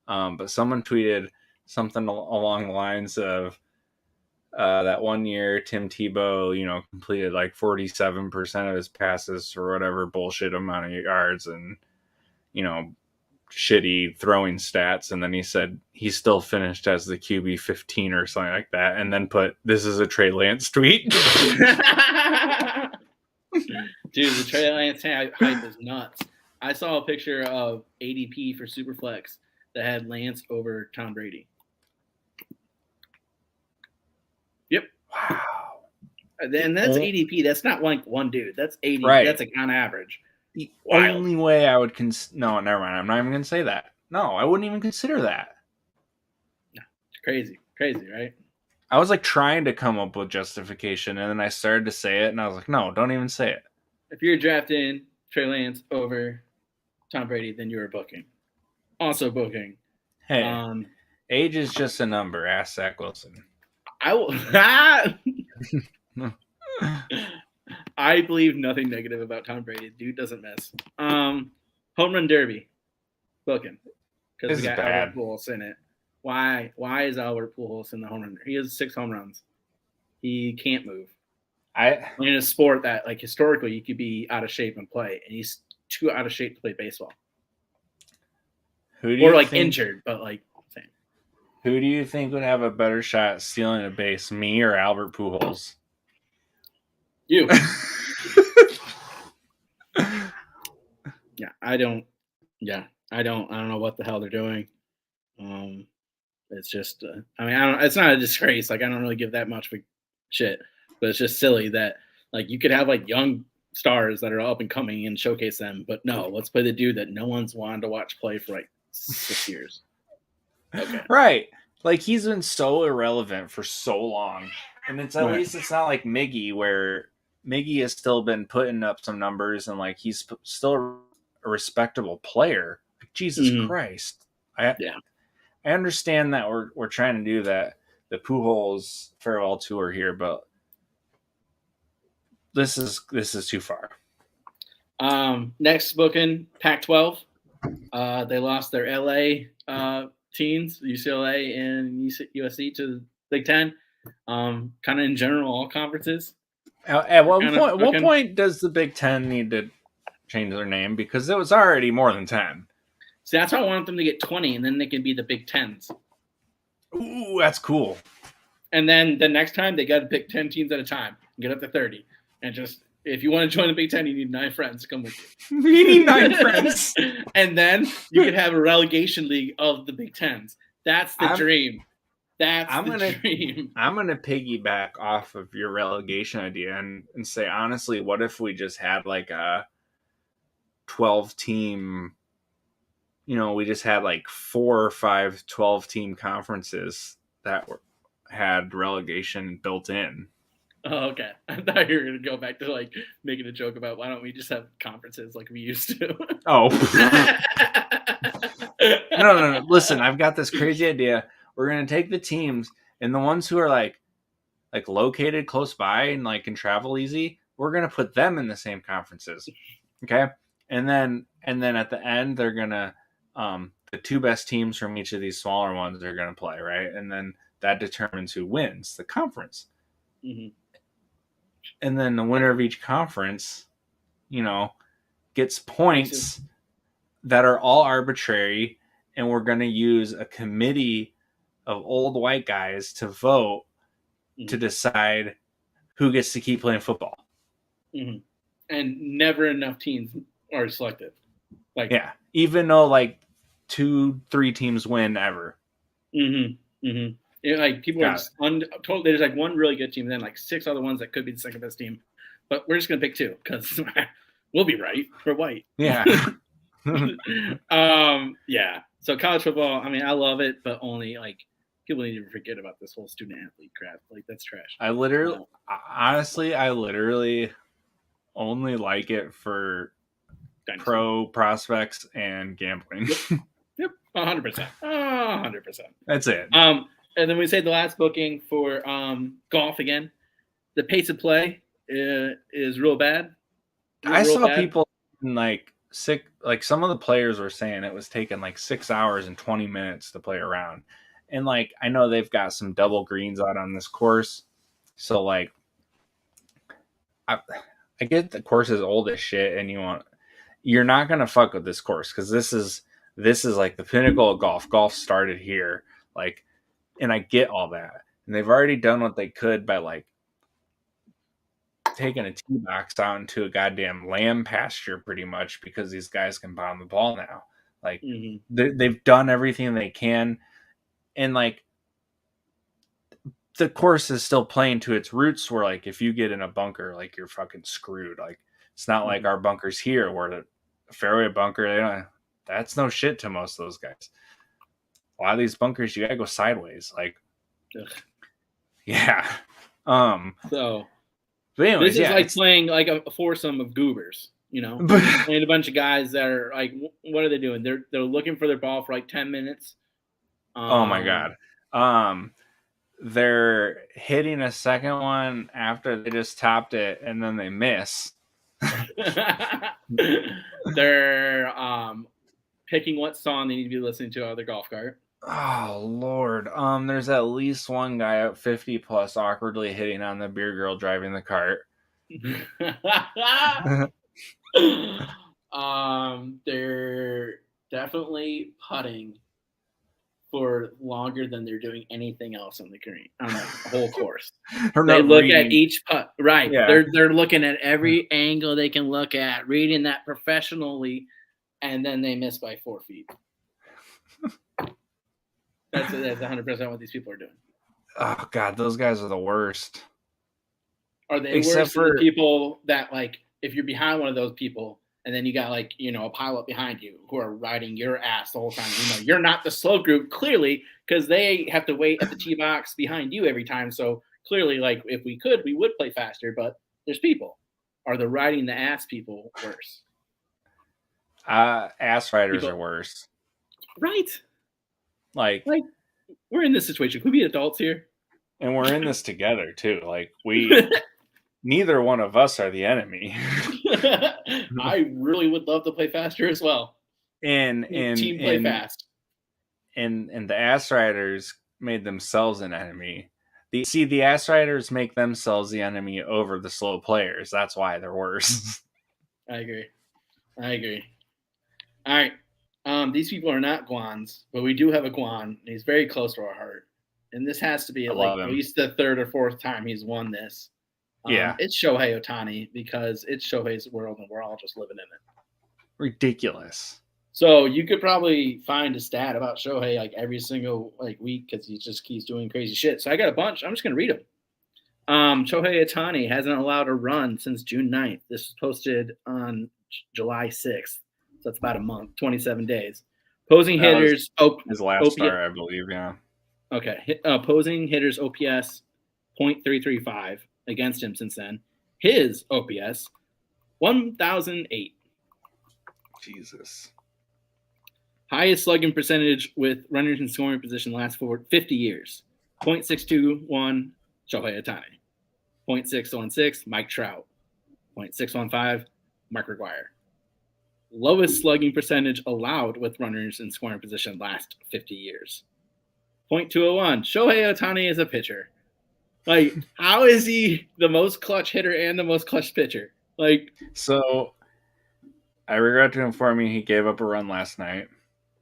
But someone tweeted something along the lines of that one year Tim Tebow, completed like 47% of his passes or whatever bullshit amount of yards and, shitty throwing stats. And then he said he still finished as the QB 15 or something like that. And then put, this is a Trey Lance tweet. Dude, the Trey Lance hype is nuts. I saw a picture of ADP for Superflex that had Lance over Tom Brady. Yep. Wow. And that's ADP. That's not like one dude. That's 80. Right. That's like on average. The only way I would no, never mind. I'm not even going to say that. No, I wouldn't even consider that. No, it's crazy. Crazy, right? I was like trying to come up with justification, and then I started to say it, and I was like, no, don't even say it. If you're drafting Trey Lance over Tom Brady, then you're booking. Also booking. Hey, age is just a number. Ask Zach Wilson. I will. I believe nothing negative about Tom Brady. Dude doesn't miss. Home run derby, booking because we got Albert Pujols in it. Why is Albert Pujols in the home run? He has 6 home runs. He can't move. In a sport that, like, historically you could be out of shape and play, and he's too out of shape to play baseball. Injured, but like. Same. Who do you think would have a better shot at stealing a base, me or Albert Pujols? You. I don't know what the hell they're doing. It's just, it's not a disgrace. Like, I don't really give that much of a shit, but it's just silly that, like, you could have like young stars that are up and coming and showcase them, but no, let's play the dude that no one's wanted to watch play for like 6 years. Okay. Right. Like, he's been so irrelevant for so long, and it's at least it's not like Miggy, where Miggy has still been putting up some numbers, and like he's still a respectable player. Like, Jesus Christ. I understand that we're trying to do that, the Pujols farewell tour here, but this is too far. Next booking, Pac-12. They lost their LA teams, UCLA and USC, to the Big Ten. Kind of in general, all conferences. At what point does the Big Ten need to change their name? Because it was already more than 10. See, that's why I want them to get 20, and then they can be the Big Tens. Ooh, that's cool. And then the next time, they got to pick 10 teams at a time and get up to 30. And just, if you want to join the Big Ten, you need 9 friends to come with you. You need 9 friends. And then you could have a relegation league of the Big Tens. That's the dream. That's the dream. I'm going to piggyback off of your relegation idea and say, honestly, what if we just had like a 12-team, we just had like 4 or 5 12-team conferences that had relegation built in. Oh, okay. I thought you were going to go back to like making a joke about why don't we just have conferences like we used to? Oh. No. Listen, I've got this crazy idea. We're going to take the teams, and the ones who are like located close by and like can travel easy, we're going to put them in the same conferences. Okay? And then at the end, they're going to the 2 best teams from each of these smaller ones are going to play, right? And then that determines who wins the conference. Mm-hmm. And then the winner of each conference, gets points that are all arbitrary, and we're going to use a committee of old white guys to vote to decide who gets to keep playing football. Mm-hmm. And never enough teams are selected. Even though like 2-3 teams win ever. Mm-hmm. Mm-hmm. Like people are told there's like one really good team, and then like 6 other ones that could be the second best team, but we're just gonna pick 2 because we'll be right. We're white. Yeah. Yeah. So college football, I love it, but only like people need to forget about this whole student athlete crap. Like, that's trash. Honestly, I literally only like it for Dynasty. Pro prospects and gambling. Yep. 100%. 100%. That's it. And then we say the last booking for golf again. The pace of play is real bad. I Real saw bad. people like sick. Like some of the players were saying it was taking like 6 hours and 20 minutes to play around, and like I know they've got some double greens out on this course, so like I, I get the course is old as shit, and you're not gonna fuck with this course because this is like the pinnacle of golf. Golf started here, like, and I get all that, and they've already done what they could by like taking a tee box out into a goddamn lamb pasture pretty much because these guys can bomb the ball now. Like Mm-hmm. they've done everything they can, and like the course is still playing to its roots. Where like if you get in a bunker, like you're fucking screwed. Like it's not like Mm-hmm. our bunkers here where the fairway bunker, they don't. That's no shit to most of those guys. A lot of these bunkers, you gotta go sideways. Like, Ugh. yeah. Um. So But this anyways, is yeah, like it's playing like a foursome of goobers. You're just playing a bunch of guys that are like, what are they doing? They're looking for their ball for like 10 minutes. oh my Um, god. Um. They're hitting a second one after they just topped it and then they miss. they're picking what song they need to be listening to out of their golf cart. Oh Lord. There's at least one guy at 50 plus awkwardly hitting on the beer girl driving the cart. They're definitely putting for longer than they're doing anything else on the green on the whole course. Or They not look at reading. each putt. Right. Yeah. They're looking at every angle they can look at, reading that professionally, and then they miss by 4 feet. That's 100% what these people are doing. Oh God, those guys are the worst. Are they Except worse than the for people that, like, if you're behind one of those people and then you got, like, a pilot behind you who are riding your ass the whole time? You're not the slow group, clearly, because they have to wait at the tee box behind you every time. So clearly, like, if we could, we would play faster, but there's people. Are the riding the ass people worse? ass riders People, are worse. right? Like, Like, we're in this situation. Could we be adults here? and we're in this together too. Like neither one of us are the enemy. I really would love to play faster as well. and and Team play and fast. and the ass riders made themselves an enemy. The ass riders make themselves the enemy over the slow players. That's why they're worse. I agree. All right. These people are not Guans, but we do have a Guan. And he's very close to our heart. And this has to be I like love at him. least the third or fourth time he's won this. Yeah, It's Shohei Ohtani because it's Shohei's world and we're all just living in it. ridiculous. So you could probably find a stat about Shohei like every single like week because he just keeps doing crazy shit. So I got a bunch. I'm just gonna read them. Shohei Ohtani hasn't allowed a run since June 9th. This was posted on July 6th. So that's about a month, 27 days. Opposing That was hitters, his last start, I believe. Yeah. Okay. Opposing hitters OPS 0.335 against him since then. His OPS 1,008. Jesus. Highest slugging percentage with runners in scoring position last for 50 years. 0.621 Shohei Ohtani. 0.616 Mike Trout. 0.615 Mark McGwire. Lowest slugging percentage allowed with runners in scoring position last 50 years. 0.201 Shohei Ohtani is a pitcher. Like, how is he the most clutch hitter and the most clutch pitcher? Like, so I regret to inform you he gave up a run last night,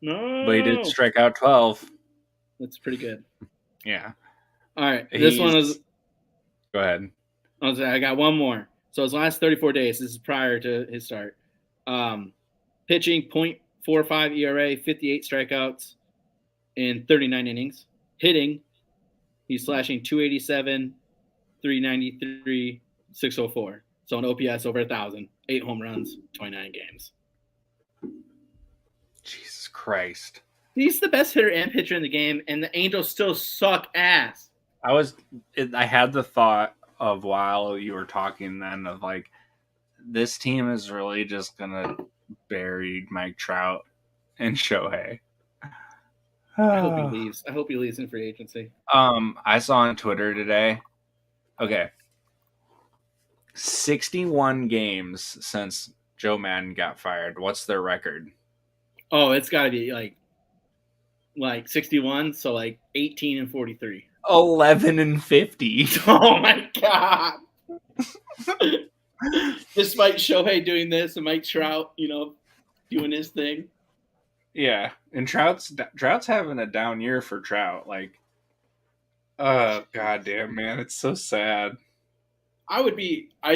but he did no, strike out 12. that's pretty good. Yeah. All right, this He's one is. Go ahead. I got one more. So his last 34 days. This is prior to his start. Pitching 0.45 ERA, 58 strikeouts in 39 innings. Hitting, he's slashing 287, 393, 604. So an OPS over 1,000, 8 home runs, 29 games. Jesus Christ. He's the best hitter and pitcher in the game, and the Angels still suck ass. I had the thought of while you were talking then of like, this team is really just gonna bury Mike Trout and Shohei. I hope he leaves. I hope he leaves in free agency. I saw on Twitter today. Okay. 61 games since Joe Madden got fired. What's their record? Oh, it's got to be like 61, so like 18-43. 11-50. Oh my god! Despite Shohei doing this and Mike Trout, doing his thing. Yeah, and Trout's having a down year for Trout. Like, oh goddamn, man, it's so sad. I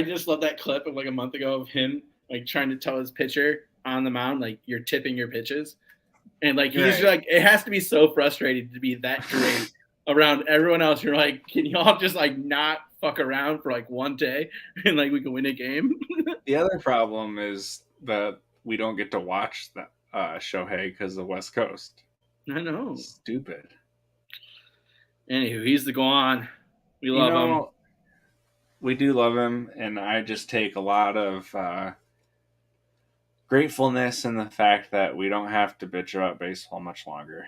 just love that clip of like a month ago of him like trying to tell his pitcher on the mound like you're tipping your pitches, and like he's Right. like it has to be so frustrating to be that great around everyone else. You're like, can y'all just like not fuck around for like one day and like we can win a game? The other problem is that we don't get to watch that Shohei because of the West Coast. I know. Stupid. Anywho, he's the go on. We You love him. know, we do love him, and I just take a lot of gratefulness in the fact that we don't have to bitch about baseball much longer.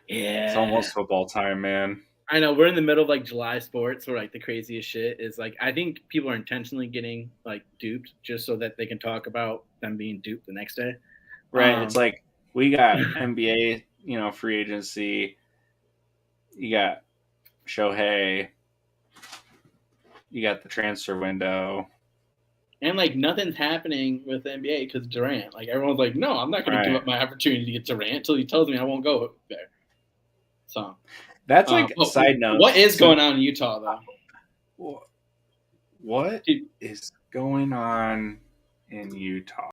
Yeah. It's almost football time, man. I know we're in the middle of like July sports where like the craziest shit is like I think people are intentionally getting like duped just so that they can talk about them being duped the next day. Right. It's like we got NBA, free agency. You got Shohei. You got the transfer window. And like nothing's happening with the NBA because Durant. Like everyone's like, no, I'm not going to give up my opportunity to get Durant until he tells me I won't go there. So that's like side note. What is going on in Utah though? What is going on in Utah?